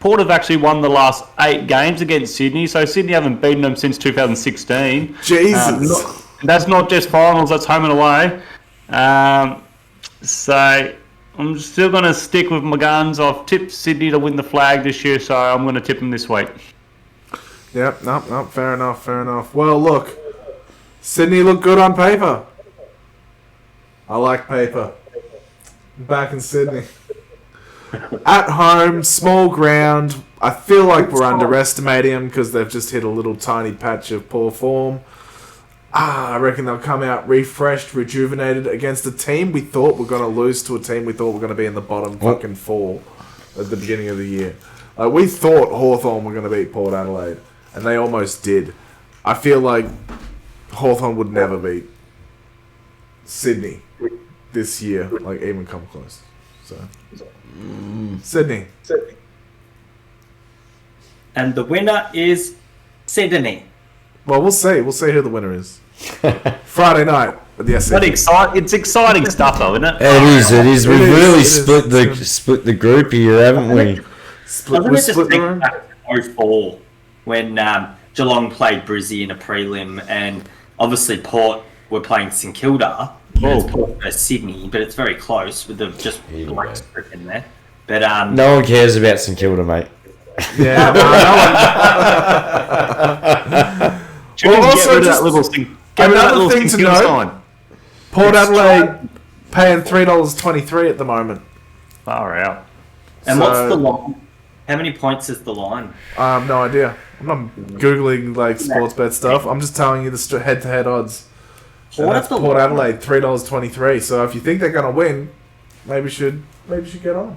Port have actually won the last 8 games against Sydney. So Sydney haven't beaten them since 2016. Jesus. That's not just finals. That's home and away. So I'm still going to stick with my guns. I've tipped Sydney to win the flag this year, so I'm going to tip them this week. Yep, no, fair enough. Well, look, Sydney look good on paper. I like paper. Back in Sydney. At home, small ground. I feel like we're underestimating them because they've just hit a little tiny patch of poor form. I reckon they'll come out refreshed, rejuvenated against a team we thought were going to lose to a team we thought were going to be in the bottom fucking 4 at the beginning of the year. We thought Hawthorn were going to beat Port Adelaide, and they almost did. I feel like Hawthorn would never beat Sydney this year, like even come close. So, Sydney. And the winner is Sydney. Well, we'll see. We'll see who the winner is. Friday night at the SC. It's exciting stuff, though, isn't it? It is. We've really split the group here, haven't we? Doesn't it just think back to 04 when Geelong played Brizzy in a prelim, and obviously Port were playing St Kilda. It's Port versus Sydney, but it's very close with the just black strip in there. But no one cares about St Kilda, mate. Yeah. Well, also another thing to note, Port Adelaide paying $3.23 at the moment. Far out. And what's the line? How many points is the line? No idea. I'm not Googling like sports bet stuff. I'm just telling you the head-to-head odds. Port Adelaide, $3.23. So if you think they're going to win, maybe you should get on.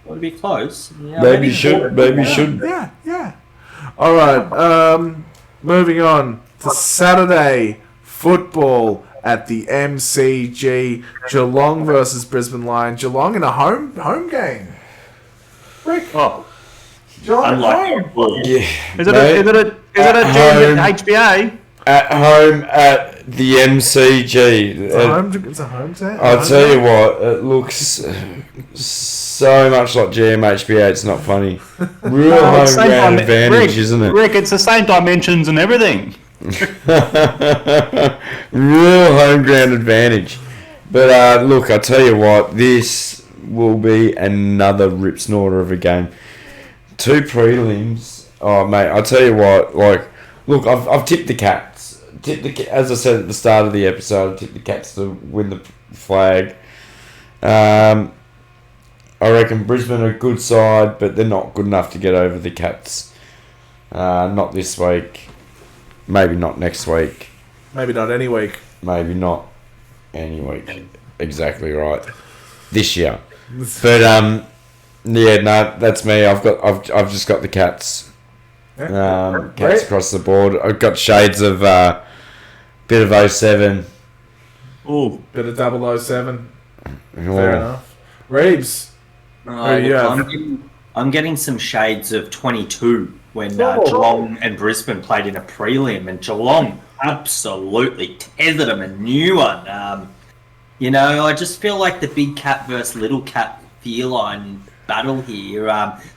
Well, to be close. Yeah, maybe you should. Yeah. All right. Moving on to Saturday football at the MCG. Geelong versus Brisbane Lions. Geelong in a home game. Rick. Oh. Geelong at home. Yeah. Is it a HBA? At home at the MCG. It's a home set. I'll tell you what, it looks so much like GMHBA, it's not funny. Real home ground advantage, isn't it? Rick, it's the same dimensions and everything. Real home ground advantage. But look, I'll tell you what, this will be another rip snorter of a game. 2 prelims. Oh, mate, I'll tell you what, look, I've tipped the Cats. As I said at the start of the episode, I tipped the Cats to win the flag. I reckon Brisbane are a good side, but they're not good enough to get over the Cats. Not this week. Maybe not next week. Maybe not any week. Maybe not any week. Exactly right. This year. But yeah, no, that's me. I've just got the Cats. Cats across the board. I've got shades of bit of 07. Ooh, bit of 007. Fair enough. Reeves. I'm getting some shades of 22 when Geelong and Brisbane played in a prelim, and Geelong absolutely tethered them a new one. I just feel like the big cat versus little cat feline battle here.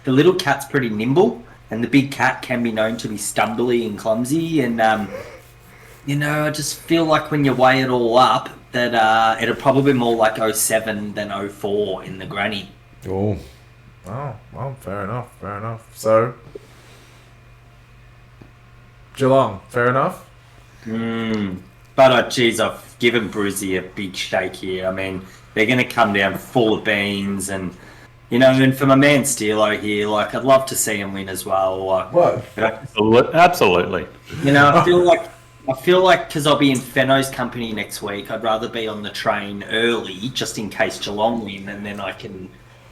The little cat's pretty nimble, and the big cat can be known to be stumbly and clumsy. And I just feel like when you weigh it all up, that it'll probably be more like 07 than 04 in the granny. Oh, well, fair enough. So, Geelong, fair enough? But, geez, I've given Brucey a big shake here. I mean, they're going to come down full of beans, and, and for my man Steelo here, I'd love to see him win as well. What? Absolutely. I feel like because I'll be in Fenno's company next week, I'd rather be on the train early just in case Geelong win, and then I can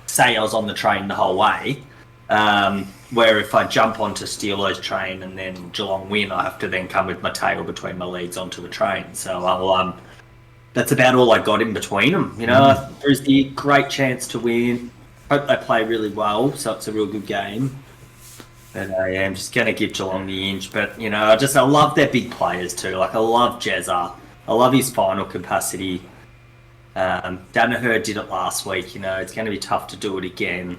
say I was on the train the whole way. Where if I jump onto Steelo's train and then Geelong win, I have to then come with my tail between my legs onto the train. So that's about all I got in between them. There's the great chance to win. hope they play really well, so it's a real good game. And I am just going to give Geelong the inch. But, I love their big players too. Like, I love Jezza. I love his final capacity. Danaher did it last week. It's going to be tough to do it again.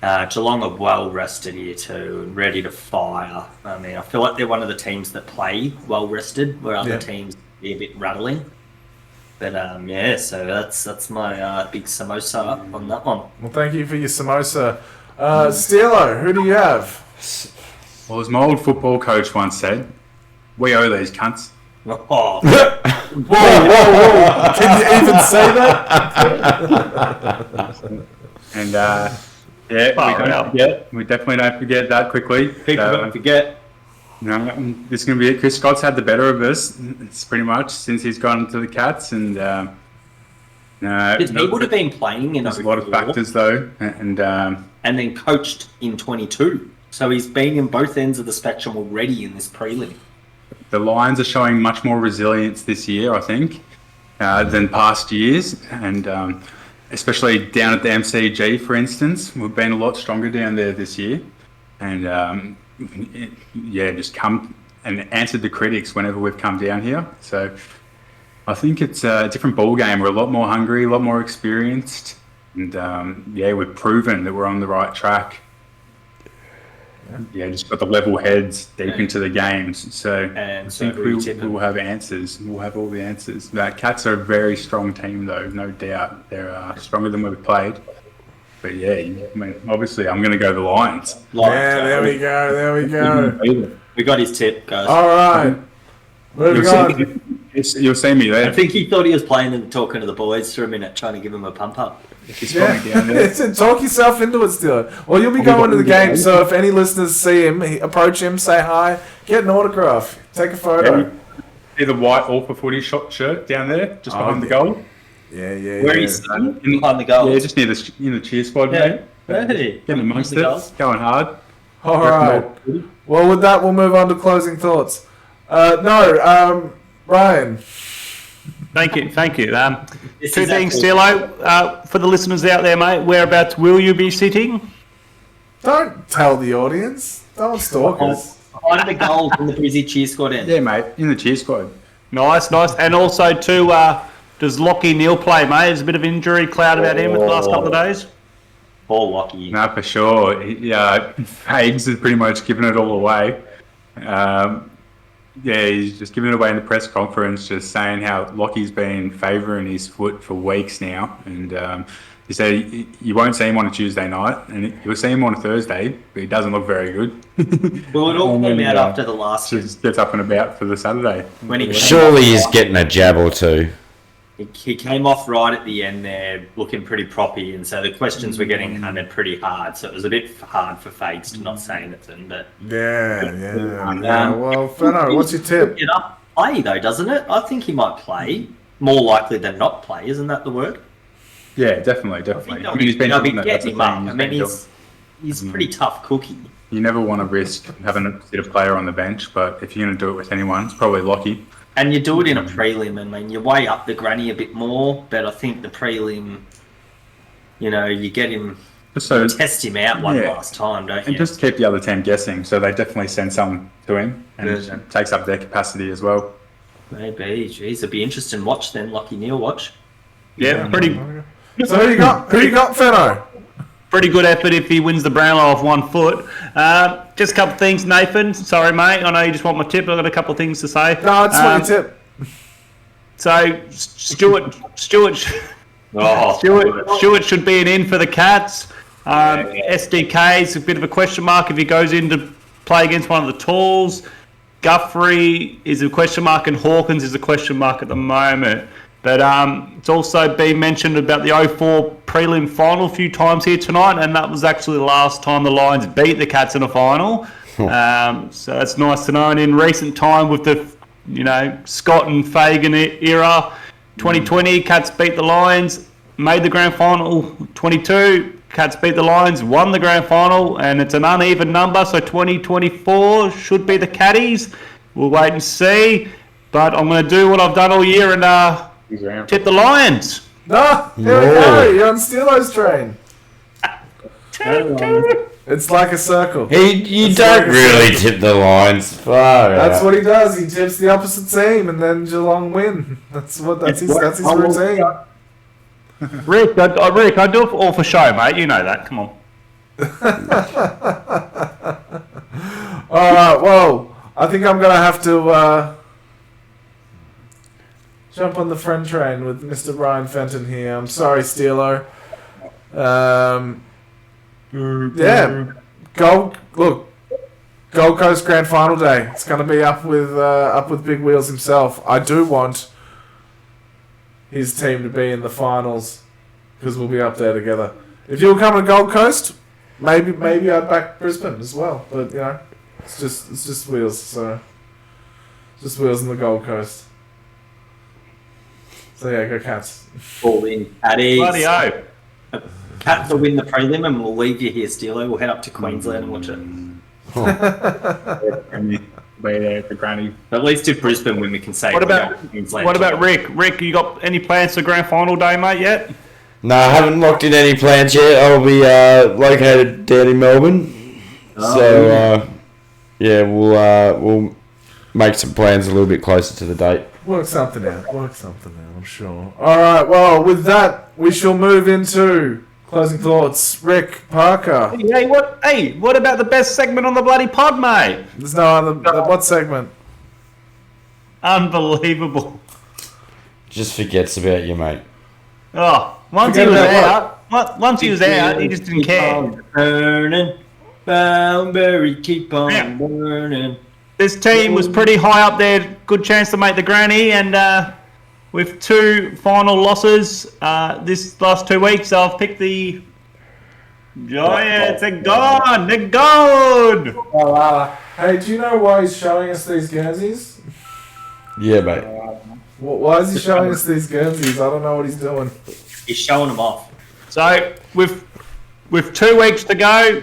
Geelong are well rested here too and ready to fire. I mean, I feel like they're one of the teams that play well rested, where other teams be a bit rattling. But so that's my big samosa on that one. Well, thank you for your samosa. Steelo, who do you have? Well, as my old football coach once said, we owe these cunts. Oh. Whoa. Can you even say that? And we definitely don't forget that quickly. People don't forget. No, this is going to be it. Chris Scott's had the better of us. It's pretty much since he's gone to the Cats, and he would have been playing in there's a lot of factors though, and then coached in 22. So he's been in both ends of the spectrum already in this prelim. The Lions are showing much more resilience this year, I think, than past years, and especially down at the MCG, for instance, we've been a lot stronger down there this year, and just come and answered the critics whenever we've come down here. So I think it's a different ball game. We're a lot more hungry, a lot more experienced, and we've proven that we're on the right track. Just got the level heads deep into the games. So I think we'll have answers. We'll have all the answers. Cats are a very strong team, though, no doubt. They're stronger than we've played. But obviously, I'm going to go the Lions. There we go. We got his tip, guys. All right. Moving on. You'll see me there. I think he thought he was playing and talking to the boys for a minute, trying to give him a pump up. Talk yourself into it still. Well, you'll be going to the game, so if any listeners see him, approach him, say hi, get an autograph, take a photo. See the white All for Footy shirt down there, just behind the goal. Where is he? Behind the goal. Yeah, just near the cheer squad, mate. Hey. Getting amongst it, going hard. All right. Well, with that, we'll move on to closing thoughts. Ryan. Thank you. Two things, Steelo. For the listeners out there, mate, whereabouts will you be sitting? Don't tell the audience. Don't stalk us. Behind the goal in the busy cheer squad end. Yeah, mate, in the cheer squad. Nice. And also, too, does Lockie Neal play, mate? There's a bit of injury cloud about him in the last couple of days. Poor Lockie. No, for sure. Hagues has pretty much given it all away. He's just giving it away in the press conference, just saying how Lockie's been favouring his foot for weeks now. And he said you won't see him on a Tuesday night, and you'll see him on a Thursday, but he doesn't look very good. Well, it all came out after the last... Just gets up and about for the Saturday. Surely he's getting a jab or two. He came off right at the end there, looking pretty proppy, and so the questions were getting hammered pretty hard. So it was a bit hard for Fakes to not say anything. But Well, Fenno, what's your tip? It up play though, doesn't it? I think he might play. More likely than not play, isn't that the word? Yeah, definitely. I mean, he's been getting him up. I mean, he's a pretty tough cookie. You never want to risk having a bit of player on the bench, but if you're going to do it with anyone, it's probably Lockie. And you do it in a prelim, I mean, you weigh up the granny a bit more, but I think the prelim, you get him, test him out last time, don't you? And just keep the other team guessing, so they definitely send some to him, and it takes up their capacity as well. Maybe, geez, it'd be interesting watch then, Lockie Neal watch. Yeah, pretty. So who you got, Fenno? Pretty good effort if he wins the Brownlow off 1 foot. Just a couple of things, Nathan. Sorry, mate. I know you just want my tip. I've got a couple of things to say. No, I just want your tip. So, Stewart should be an in for the Cats. SDK is a bit of a question mark if he goes in to play against one of the Talls. Guthrie is a question mark, and Hawkins is a question mark at the moment. But it's also been mentioned about the 04 prelim final a few times here tonight, and that was actually the last time the Lions beat the Cats in a final. So that's nice to know. And in recent time with the, Scott and Fagan era, 2020, Cats beat the Lions, made the grand final. 22, Cats beat the Lions, won the grand final, and it's an uneven number, so 2024 should be the Catties. We'll wait and see. But I'm going to do what I've done all year and tip the Lions. There we go. You're on Steelo's train. It's like a circle. You It's don't like a really circle. tip the lines. Far That's out. what he does. He tips the opposite team, and then Geelong win. That's his routine. Rick, I do it all for show, mate. You know that. Come on. All right. Well, I think I'm gonna have to jump on the friend train with Mr. Ryan Fenton here. I'm sorry, Steelo. Yeah. Gold Coast Grand Final Day. It's gonna be up with Big Wheels himself. I do want his team to be in the finals because we'll be up there together. If you'll come to Gold Coast, maybe I'd back Brisbane as well. But it's just Wheels. So just Wheels in the Gold Coast. So yeah, go Cats. All in. Addies. Bloody-o. Cats will win the prelim, and we'll leave you here, Steelo. We'll head up to Queensland and watch it. Be there at the granny. But at least if Brisbane win, we can say. What we're about going to Queensland. what about Rick? Rick, you got any plans for Grand Final Day, mate? Yet? No, I haven't locked in any plans yet. I'll be located down in Melbourne. So, we'll make some plans a little bit closer to the date. Work something out, I'm sure. Alright, well, with that, we shall move into closing thoughts. Rick, Parker. Hey, what about the best segment on the bloody pod, mate? There's no other... What segment? Unbelievable. Just forgets about you, mate. Oh, once he was out, he just didn't care. Burning, Boundary, keep on burning. This team was pretty high up there, good chance to make the granny, and with 2 final losses this last 2 weeks, I've picked the Giants. They're gone. They're gone. Hey, do you know why he's showing us these Guernseys? Yeah, mate. Why is he showing us these Guernseys? I don't know what he's doing. He's showing them off. So with 2 weeks to go,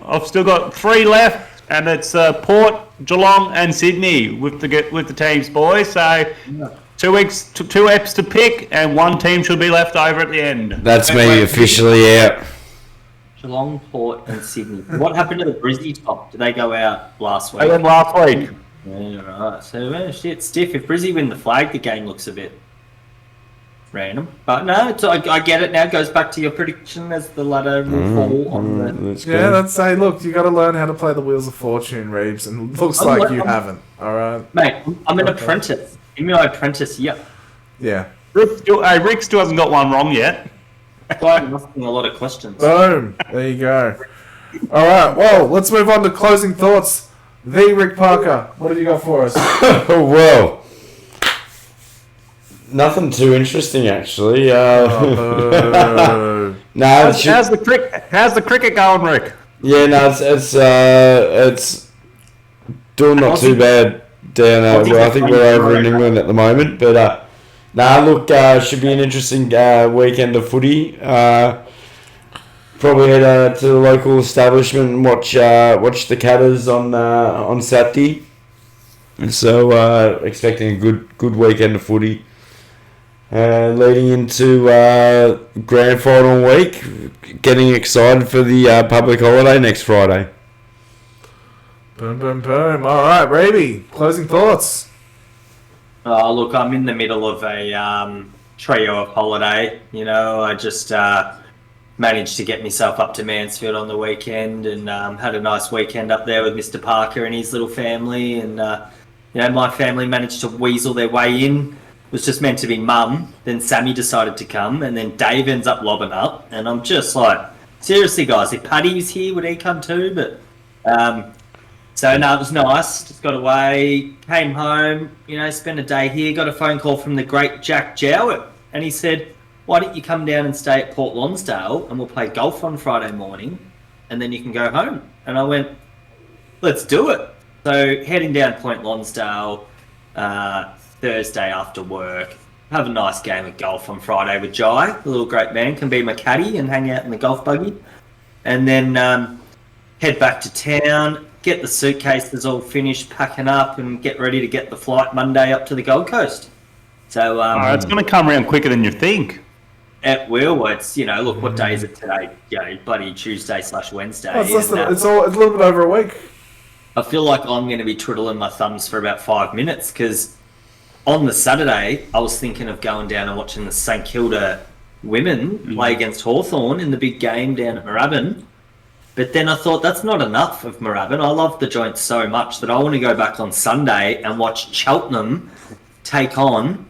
I've still got 3 left. And it's Port, Geelong, and Sydney with the teams, boys. So 2 weeks, 2 eps to pick, and 1 team should be left over at the end. That's me officially out. Geelong, Port, and Sydney. What happened to the Brizzy top? Did they go out last week? They went last week. Yeah, right. So shit, stiff. If Brizzy win the flag, the game looks a bit random. But no, I get it now. It goes back to your prediction as the ladder will fall on the... Yeah, that's say, look, you got to learn how to play the Wheels of Fortune, Reeves, and it looks like you haven't. All right, mate. I'm an apprentice. Give me my apprentice. Yeah. Yeah. Rick still hasn't got one wrong yet. I'm asking a lot of questions. Boom. There you go. All right. Well, let's move on to closing thoughts. The Rick Parker, what have you got for us? Oh, well. Nothing too interesting, actually. No, How's the cricket going, Rick? Yeah, no, it's doing not too bad down. Well, I think we're over in England at the moment, but should be an interesting weekend of footy. Probably head to the local establishment and watch the Catters on Saturday. So expecting a good weekend of footy. Leading into grand final week, getting excited for the public holiday next Friday. Boom, boom, boom. All right, Raby, closing thoughts. Look, I'm in the middle of a trio of holiday. I just managed to get myself up to Mansfield on the weekend and had a nice weekend up there with Mr. Parker and his little family. And, my family managed to weasel their way in. It was just meant to be Mum, then Sammy decided to come, and then Dave ends up lobbing up, and I'm just like, seriously guys, if Paddy was here, would he come too? But so no, it was nice. Just got away, came home, spent a day here, got a phone call from the great Jack Jowett, and he said, why don't you come down and stay at Port Lonsdale, and we'll play golf on Friday morning, and then you can go home. And I went, let's do it. So heading down Point Lonsdale, Thursday after work, have a nice game of golf on Friday with Jai, the little great man, can be my caddy and hang out in the golf buggy, and then head back to town, get the suitcases all finished, packing up, and get ready to get the flight Monday up to the Gold Coast. So it's going to come around quicker than you think. At will, it's, look, what day is it today? Bloody Tuesday/Wednesday. Oh, it's a little bit over a week. I feel like I'm going to be twiddling my thumbs for about 5 minutes because on the Saturday, I was thinking of going down and watching the St Kilda women play against Hawthorn in the big game down at Moorabbin. But then I thought that's not enough of Moorabbin. I love the joint so much that I want to go back on Sunday and watch Cheltenham take on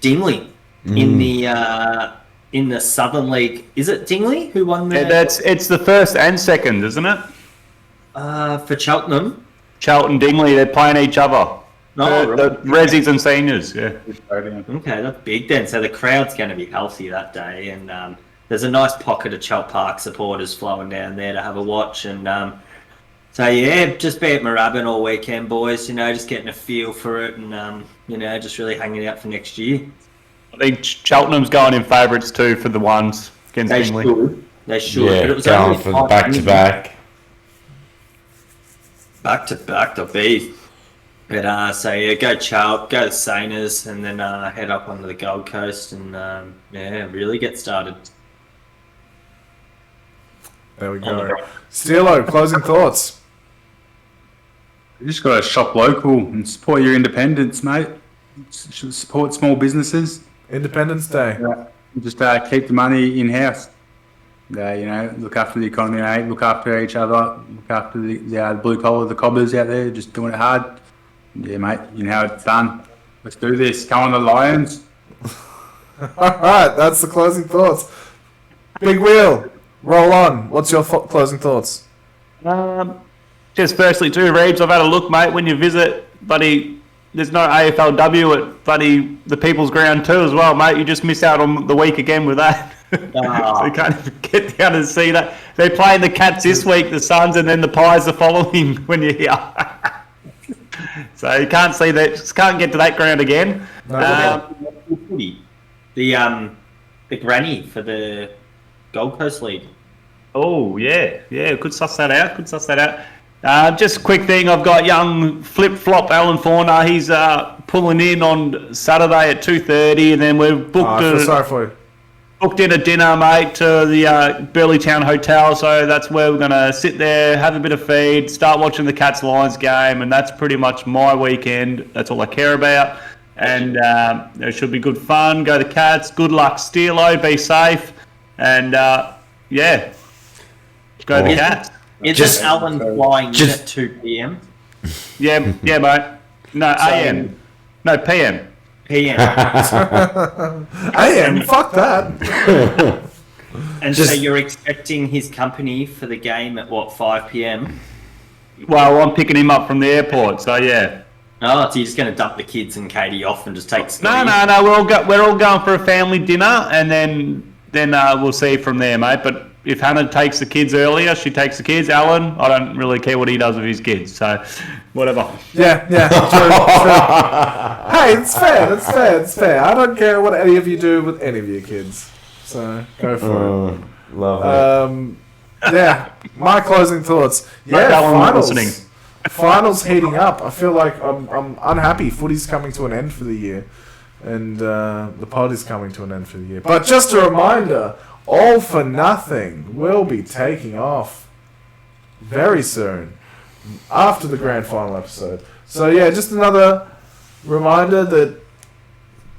Dingley in the Southern League. Is it Dingley who won the... It's the first and second, isn't it? For Cheltenham? Charlton, Dingley, they're playing each other. The Resies and Seniors, yeah. Okay, that's big then. So the crowd's going to be healthy that day. And there's a nice pocket of Chelt Park supporters flowing down there to have a watch. And so, yeah, just be at Moorabbin all weekend, boys. Just getting a feel for it and, just really hanging out for next year. I think Cheltenham's going in favourites too for the ones against Dingley. They should. Yeah, But it was going only for the back-to-back. Back to beef. But so yeah, go Chelt, go to Saners, and then head up onto the Gold Coast and really get started. There we go. Steelo, closing thoughts. You just got to shop local and support your independents, mate. Support small businesses. Independence Day. Just keep the money in-house. Look after the economy, mate. Look after each other. Look after the blue collar, the cobbers out there, just doing it hard. Yeah, mate, you know how it's done. Let's do this. Come on, the Lions. All right, that's the closing thoughts. Big Wheel, roll on. What's your closing thoughts? Just firstly too, Reeves, I've had a look, mate. When you visit, buddy, there's no AFLW at buddy the People's Ground too as well, mate. You just miss out on the week again with that. So you can't even get down and see that. They're playing the Cats this week, the Suns, and then the Pies the following when you're here. So you can't see that. Just can't get to that ground again. The granny for the Gold Coast League. Oh yeah. Could suss that out. Just a quick thing. I've got young flip flop Alan Forner. He's pulling in on Saturday at 2:30, and then we've booked in a dinner, mate, to the Burleytown Hotel. So that's where we're going to sit there, have a bit of feed, start watching the Cats Lions game, and that's pretty much my weekend. That's all I care about. And it should be good fun. Go the Cats. Good luck, Steelo. Be safe. And go the Cats. Is Alan flying in at 2 p.m? Yeah, mate. No, AM. No, PM. PM. AM, fuck that. And so you're expecting his company for the game at 5 p.m? Well, I'm picking him up from the airport, so yeah. Oh, so you're just going to dump the kids and Katie off and just take Scotty? No. We're all going for a family dinner, and then we'll see from there, mate. But if Hannah takes the kids earlier, she takes the kids. Alan, I don't really care what he does with his kids, so whatever. Yeah, true. Hey, it's fair. I don't care what any of you do with any of your kids. So go for it. Love it. Yeah, my closing thoughts. Finals heating up. I feel like I'm unhappy. Footy's coming to an end for the year, and the pod is coming to an end for the year. But just a reminder, All for Nothing will be taking off very soon after the grand final episode. So yeah, just another reminder that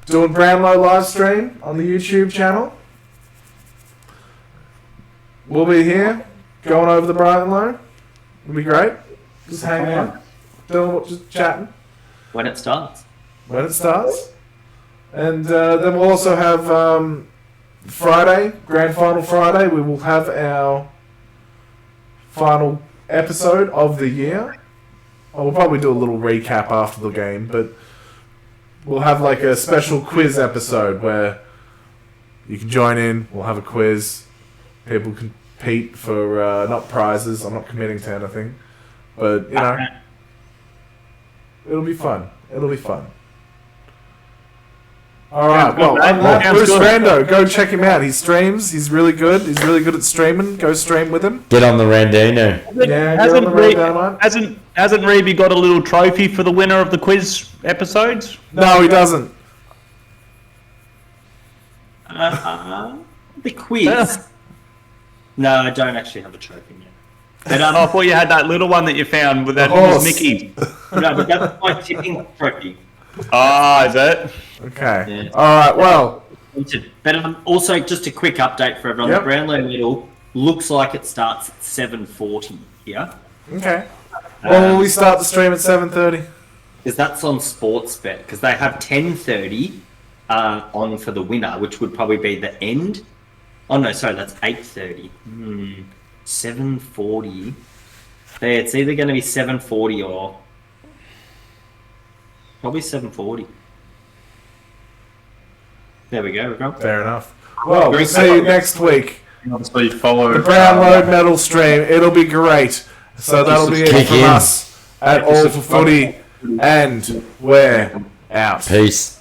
doing Brownlow live stream on the YouTube channel. We'll be here going over the Brighton loan. It'll be great. Just hanging out, just chatting. When it starts. And then we'll also have Friday, Grand Final Friday. We will have our final episode of the year. We'll probably do a little recap after the game, but we'll have like a special quiz episode where you can join in. We'll have a quiz. People compete for not prizes. I'm not committing to anything. But, it'll be fun. All right. Well, Bruce Rando, go check him out. He streams. He's really good. He's really good at streaming. Go stream with him. Get on the Randino. Yeah, get on the Randino. Hasn't Reeby got a little trophy for the winner of the quiz episodes? No, he doesn't. The quiz. No, I don't actually have a trophy yet. But I thought you had that little one that you found with that horse. Mickey. no, but that's my tipping trophy. Ah, is it? Okay. Yeah. All right. Well. But also, just a quick update for everyone. Yep. The Brownlow medal looks like it starts at 7:40 here. Okay. Well, will we start the stream at 7:30? Because that's on Sportsbet. Because they have 10:30 on for the winner, which would probably be the end. Oh no, sorry, that's 8:30. 7:40. There, it's either going to be 7:40 or probably 7:40. There we go, everyone. Fair enough. Well, we'll see you next week. Obviously, follow The Brownlow medal stream. It'll be great. So that'll be it kick from in. us at All for Footy, and we're out. Peace.